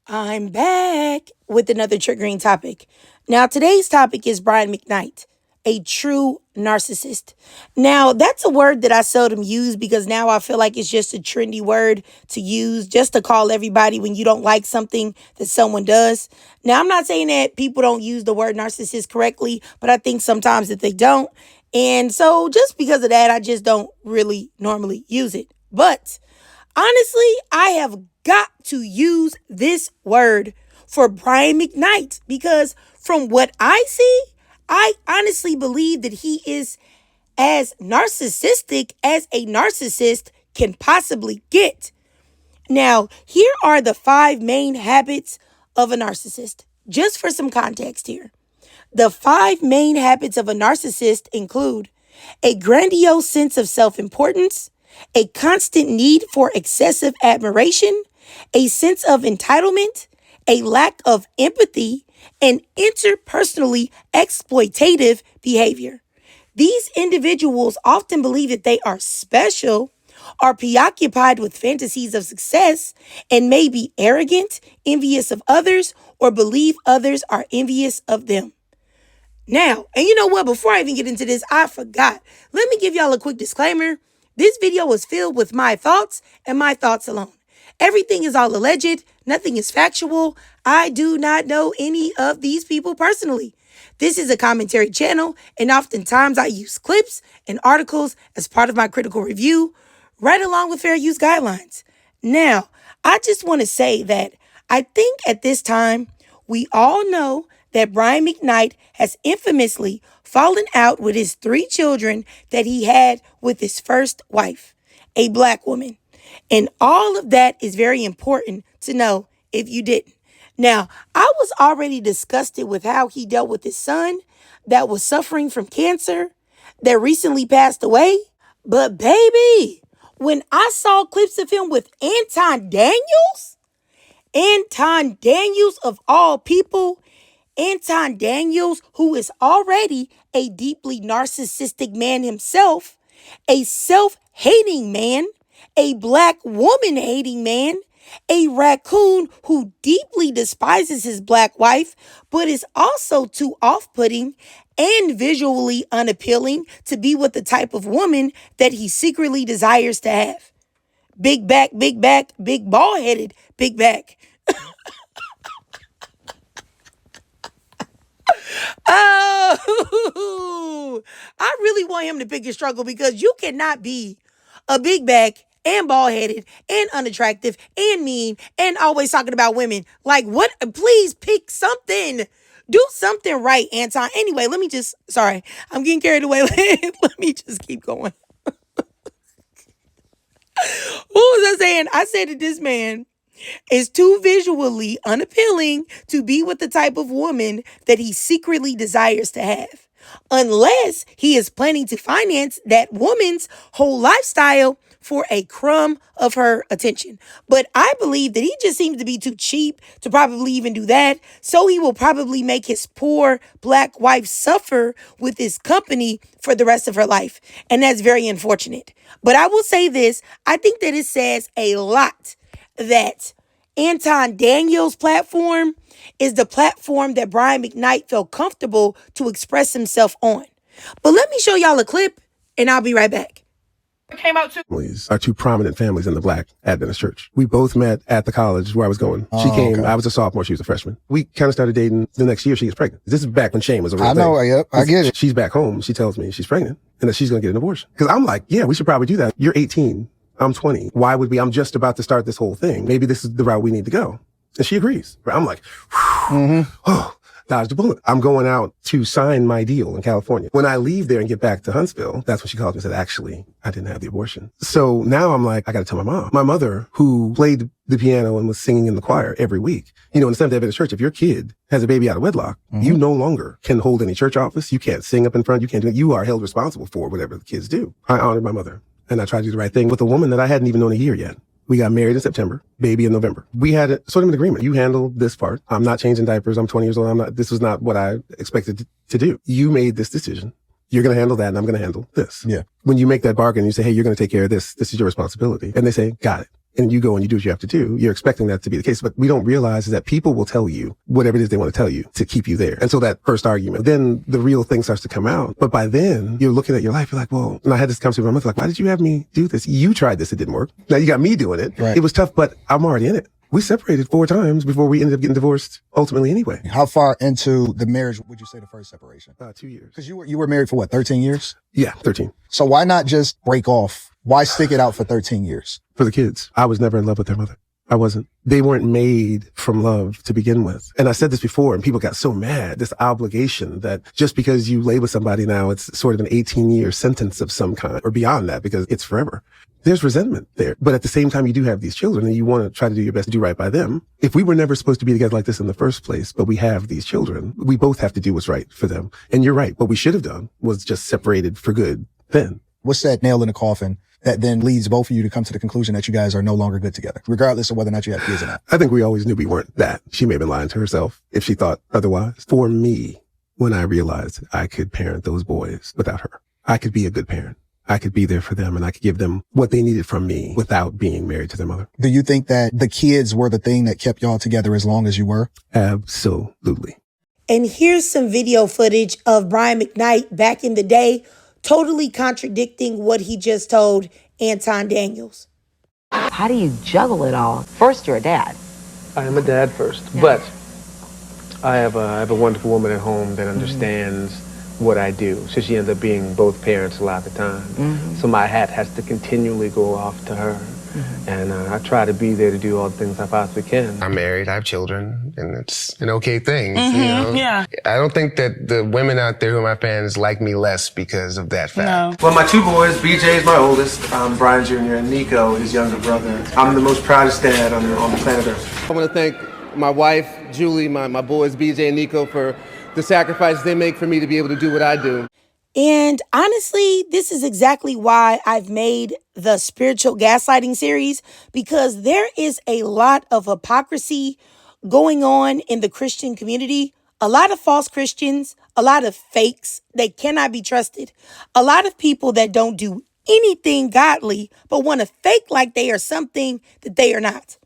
I'm back with another triggering topic. Now, today's topic is Brian McKnight, a true narcissist. Now, that's a word that I seldom use because now I feel like it's just a trendy word to use just to call everybody when you don't like something that someone does. Now, I'm not saying that people don't use the word narcissist correctly, but I think sometimes that they don't. And so just because of that, I just don't really normally use it. But honestly, I have got to use this word for Brian McKnight because from what I see, I honestly believe that he is as narcissistic as a narcissist can possibly get. Now, here are the 5 main habits of a narcissist. Just for some context here. The 5 main habits of a narcissist include a grandiose sense of self-importance, a constant need for excessive admiration, a sense of entitlement, a lack of empathy, and interpersonally exploitative behavior. These individuals often believe that they are special, are preoccupied with fantasies of success, and may be arrogant, envious of others, or believe others are envious of them. Now, and you know what? Before I even get into this, I forgot. Let me give y'all a quick disclaimer. This video was filled with my thoughts and my thoughts alone. Everything is all alleged. Nothing is factual. I do not know any of these people personally. This is a commentary channel, and oftentimes I use clips and articles as part of my critical review, right along with fair use guidelines. Now, I just want to say that I think at this time, we all know that Brian McKnight has infamously fallen out with his 3 children that he had with his first wife, a black woman. And all of that is very important to know if you didn't. Now, I was already disgusted with how he dealt with his son that was suffering from cancer that recently passed away. But baby, when I saw clips of him with Anton Daniels of all people, Anton Daniels, who is already a deeply narcissistic man himself, a self-hating man, a black woman-hating man, a raccoon who deeply despises his black wife, but is also too off-putting and visually unappealing to be with the type of woman that he secretly desires to have. Big back, big bald-headed, big back. Oh, I really want him to pick his struggle because you cannot be a big back and bald-headed and unattractive and mean and always talking about women. Like, what? Please pick something. Do something right, Anton. Anyway, sorry, I'm getting carried away. Let me just keep going. What was I saying? I said that this man is too visually unappealing to be with the type of woman that he secretly desires to have, unless he is planning to finance that woman's whole lifestyle for a crumb of her attention. But I believe that he just seems to be too cheap to probably even do that. So he will probably make his poor black wife suffer with his company for the rest of her life. And that's very unfortunate. But I will say this, I think that it says a lot that Anton Daniels' platform is the platform that Brian McKnight felt comfortable to express himself on. But let me show y'all a clip and I'll be right back. Came out are 2 prominent families in the Black Adventist church. We both met at the college where I was going. She came, okay. I was a sophomore, she was a freshman. We kind of started dating. The next year she gets pregnant. This is back when shame was a real thing. I know, yep, I get it. She's back home. She tells me she's pregnant and that she's going to get an abortion. Because I'm like, yeah, we should probably do that. You're 18. I'm 20. Why would we? I'm just about to start this whole thing. Maybe this is the route we need to go. And she agrees. I'm like, oh, dodged a bullet. I'm going out to sign my deal in California. When I leave there and get back to Huntsville, that's when she called me and said, actually, I didn't have the abortion. So now I'm like, I got to tell my mom. My mother, who played the piano and was singing in the choir every week. You know, in the Seventh-day Adventist church, if your kid has a baby out of wedlock, you no longer can hold any church office. You can't sing up in front. You can't do it. You are held responsible for whatever the kids do. I honored my mother. And I tried to do the right thing with a woman that I hadn't even known a year yet. We got married in September, baby in November. We had sort of an agreement. You handle this part. I'm not changing diapers. I'm 20 years old. This was not what I expected to do. You made this decision. You're going to handle that and I'm going to handle this. Yeah. When you make that bargain, you say, hey, you're going to take care of this. This is your responsibility. And they say, got it. and you go and you do what you have to do, you're expecting that to be the case. But we don't realize is that people will tell you whatever it is they want to tell you to keep you there. And so that first argument, then the real thing starts to come out. But by then, you're looking at your life, you're like, well, and I had this conversation with my mother, like, why did you have me do this? You tried this, it didn't work. Now you got me doing it. Right. It was tough, but I'm already in it. We separated 4 times before we ended up getting divorced ultimately anyway. How far into the marriage would you say the first separation? 2 years. Because you were married for what, 13 years? Yeah, 13. So why not just break off? Why stick it out for 13 years? For the kids. I was never in love with their mother. I wasn't. They weren't made from love to begin with. And I said this before, and people got so mad, this obligation that just because you lay with somebody now, it's sort of an 18-year sentence of some kind, or beyond that, because it's forever. There's resentment there. But at the same time, you do have these children, and you want to try to do your best to do right by them. If we were never supposed to be together like this in the first place, but we have these children, we both have to do what's right for them. And you're right. What we should have done was just separated for good then. What's that nail in the coffin that then leads both of you to come to the conclusion that you guys are no longer good together, regardless of whether or not you have kids or not? I think we always knew we weren't that. She may have been lying to herself if she thought otherwise. For me, when I realized I could parent those boys without her, I could be a good parent. I could be there for them and I could give them what they needed from me without being married to their mother. Do you think that the kids were the thing that kept y'all together as long as you were? Absolutely. And here's some video footage of Brian McKnight back in the day, totally contradicting what he just told Anton Daniels. How do you juggle it all? First, you're a dad. I am a dad first, yeah. But I have a wonderful woman at home that understands what I do. So she ends up being both parents a lot of the time. So my hat has to continually go off to her. And I try to be there to do all the things I possibly can. I'm married, I have children, and it's an okay thing. You know? Yeah. I don't think that the women out there who are my fans like me less because of that fact. No. Well, my 2 boys, BJ is my oldest, Brian Jr., and Nico, his younger brother. I'm the most proudest dad on the planet Earth. I want to thank my wife, Julie, my boys, BJ and Nico, for the sacrifices they make for me to be able to do what I do. And honestly, this is exactly why I've made the spiritual gaslighting series, because there is a lot of hypocrisy going on in the Christian community. A lot of false Christians, a lot of fakes that cannot be trusted, a lot of people that don't do anything godly, but want to fake like they are something that they are not.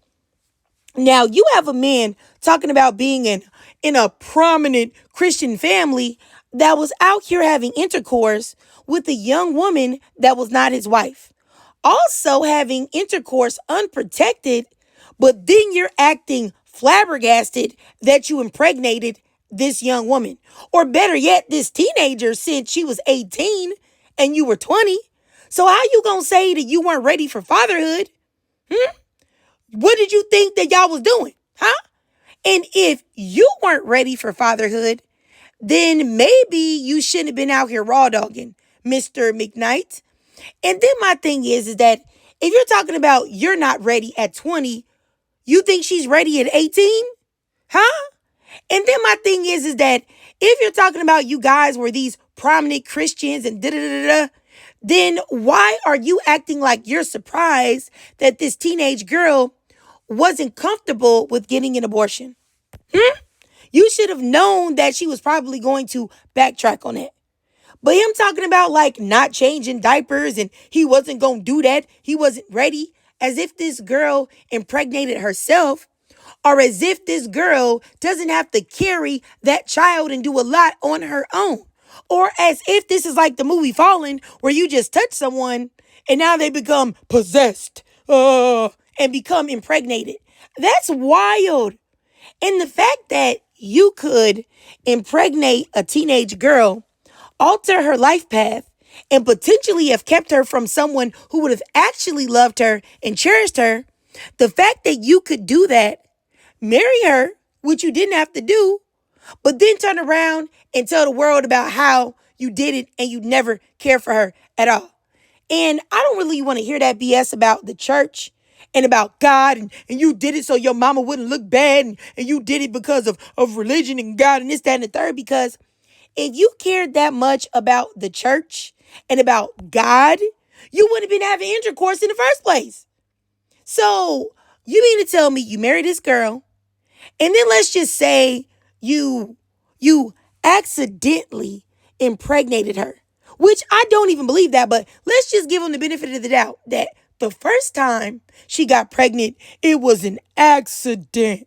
Now, you have a man talking about being in a prominent Christian family that was out here having intercourse with a young woman that was not his wife. Also having intercourse unprotected, but then you're acting flabbergasted that you impregnated this young woman. Or better yet, this teenager since she was 18 and you were 20. So how you gonna say that you weren't ready for fatherhood? What did you think that y'all was doing? Huh? And if you weren't ready for fatherhood, then maybe you shouldn't have been out here raw dogging, Mr. McKnight. And then my thing is that if you're talking about you're not ready at 20, you think she's ready at 18? Huh? And then my thing is that if you're talking about you guys were these prominent Christians and then why are you acting like you're surprised that this teenage girl wasn't comfortable with getting an abortion? You should have known that she was probably going to backtrack on it. But him talking about like not changing diapers and he wasn't going to do that, he wasn't ready, as if this girl impregnated herself, or as if this girl doesn't have to carry that child and do a lot on her own. Or as if this is like the movie Fallen, where you just touch someone and now they become possessed and become impregnated. That's wild. And the fact that you could impregnate a teenage girl, alter her life path, and potentially have kept her from someone who would have actually loved her and cherished her, the fact that you could do that, marry her, which you didn't have to do, but then turn around and tell the world about how you did it and you never cared for her at all. And I don't really want to hear that BS about the church and about God and you did it so your mama wouldn't look bad and you did it because of religion and God and this, that, and the third. Because if you cared that much about the church and about God, you wouldn't have been having intercourse in the first place. So you mean to tell me you married this girl and then let's just say you accidentally impregnated her, which I don't even believe that, but let's just give them the benefit of the doubt that the first time she got pregnant, it was an accident.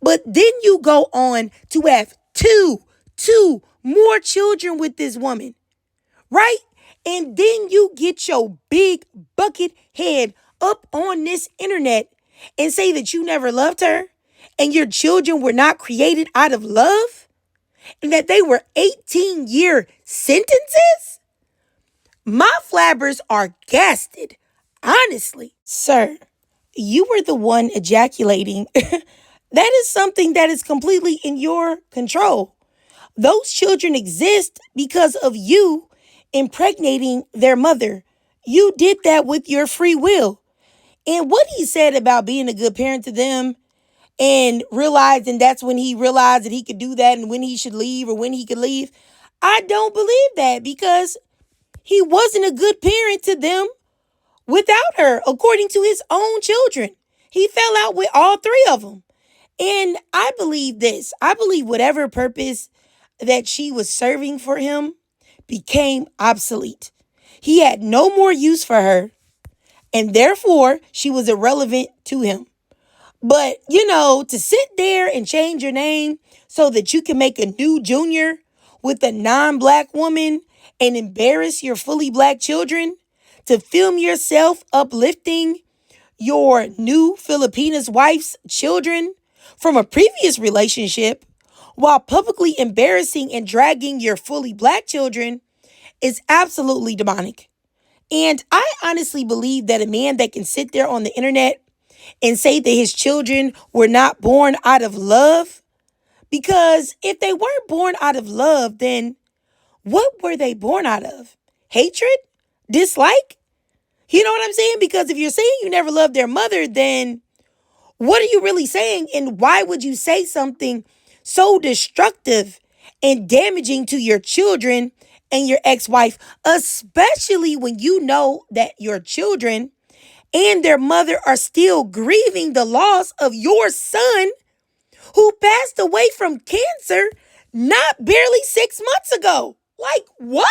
But then you go on to have two more children with this woman, right? And then you get your big bucket head up on this internet and say that you never loved her and your children were not created out of love and that they were 18-year sentences? My flabbers are gasted, honestly. Sir, you were the one ejaculating. That is something that is completely in your control. Those children exist because of you impregnating their mother. You did that with your free will. And what he said about being a good parent to them and realizing that's when he realized that he could do that and when he should leave or when he could leave, I don't believe that because he wasn't a good parent to them without her, according to his own children. He fell out with all three of them. And I believe this. I believe whatever purpose that she was serving for him became obsolete. He had no more use for her, and therefore she was irrelevant to him. But, to sit there and change your name so that you can make a new junior with a non-black woman and embarrass your fully black children, to film yourself uplifting your new Filipina's wife's children from a previous relationship while publicly embarrassing and dragging your fully black children is absolutely demonic. And I honestly believe that a man that can sit there on the internet and say that his children were not born out of love, because if they weren't born out of love, then what were they born out of? Hatred? Dislike? You know what I'm saying? Because if you're saying you never loved their mother, then what are you really saying? And why would you say something so destructive and damaging to your children and your ex-wife, especially when you know that your children and their mother are still grieving the loss of your son who passed away from cancer not barely 6 months ago? Like, what?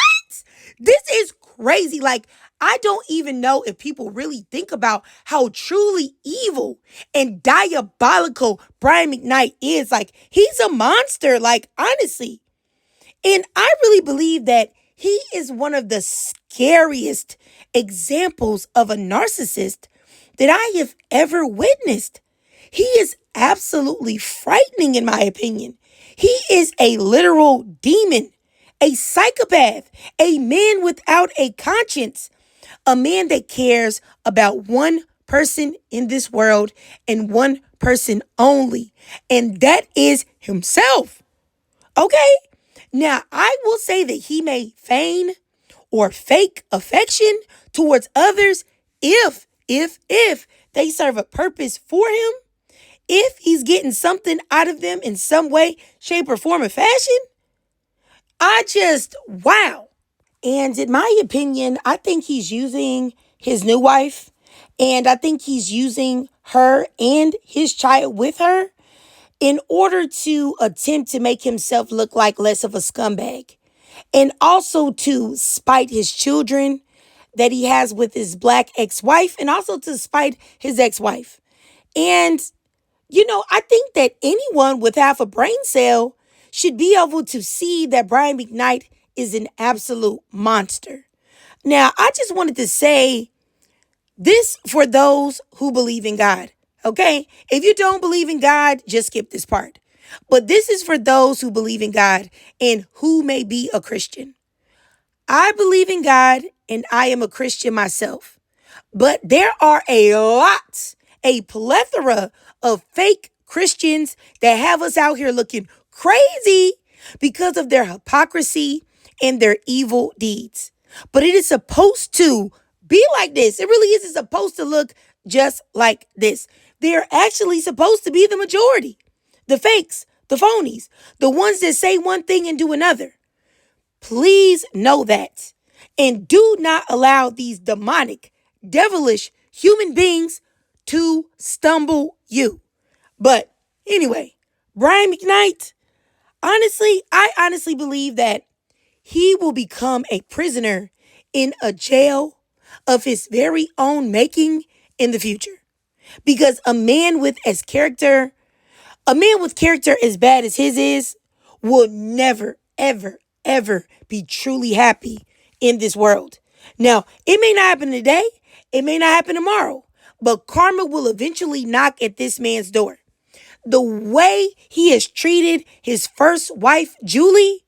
This is crazy. Like, I don't even know if people really think about how truly evil and diabolical Brian McKnight is. Like, he's a monster, like, honestly. And I really believe that he is one of the scariest examples of a narcissist that I have ever witnessed. He is absolutely frightening, in my opinion. He is a literal demon, a psychopath, a man without a conscience, a man that cares about one person in this world and one person only, and that is himself. Okay? Now, I will say that he may feign or fake affection towards others if they serve a purpose for him, if he's getting something out of them in some way, shape, or form or fashion. Wow. And in my opinion, I think he's using his new wife, and I think he's using her and his child with her in order to attempt to make himself look like less of a scumbag, and also to spite his children that he has with his black ex-wife, and also to spite his ex-wife. And, I think that anyone with half a brain cell should be able to see that Brian McKnight is an absolute monster. Now, I just wanted to say this for those who believe in God, okay? If you don't believe in God, just skip this part. But this is for those who believe in God and who may be a Christian. I believe in God and I am a Christian myself. But there are a plethora of fake Christians that have us out here looking crazy because of their hypocrisy and their evil deeds. But it is supposed to be like this. It really isn't supposed to look just like this. They're actually supposed to be the majority. The fakes, the phonies, the ones that say one thing and do another. Please know that. And do not allow these demonic, devilish human beings to stumble you. But anyway, Brian McKnight, I honestly believe that he will become a prisoner in a jail of his very own making in the future. Because a man with character as bad as his is will never, ever, ever be truly happy in this world. Now, it may not happen today, it may not happen tomorrow, but karma will eventually knock at this man's door. The way he has treated his first wife, Julie,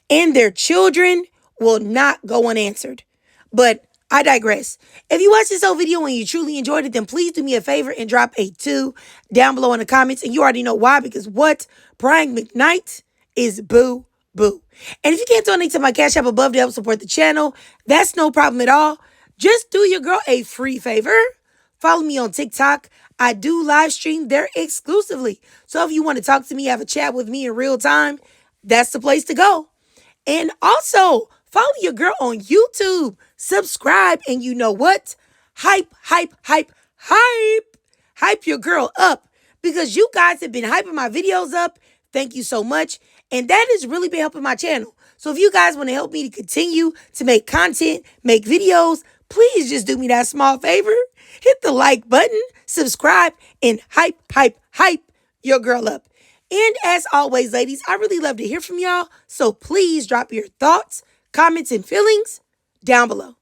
and their children will not go unanswered. But I digress. If you watched this whole video and you truly enjoyed it, then please do me a favor and drop a 2 down below in the comments. And you already know why, because what? Brian McKnight is boo boo. And if you can't donate to my Cash App above to help support the channel, that's no problem at all. Just do your girl a free favor. Follow me on TikTok. I do live stream there exclusively. So if you want to talk to me, have a chat with me in real time, that's the place to go. And also, follow your girl on YouTube. Subscribe, and you know what? Hype, hype, hype, hype. Hype your girl up, because you guys have been hyping my videos up. Thank you so much. And that has really been helping my channel. So if you guys want to help me to continue to make content, make videos, please just do me that small favor. Hit the like button, subscribe, and hype, hype, hype your girl up. And as always, ladies, I really love to hear from y'all. So please drop your thoughts, comments, and feelings down below.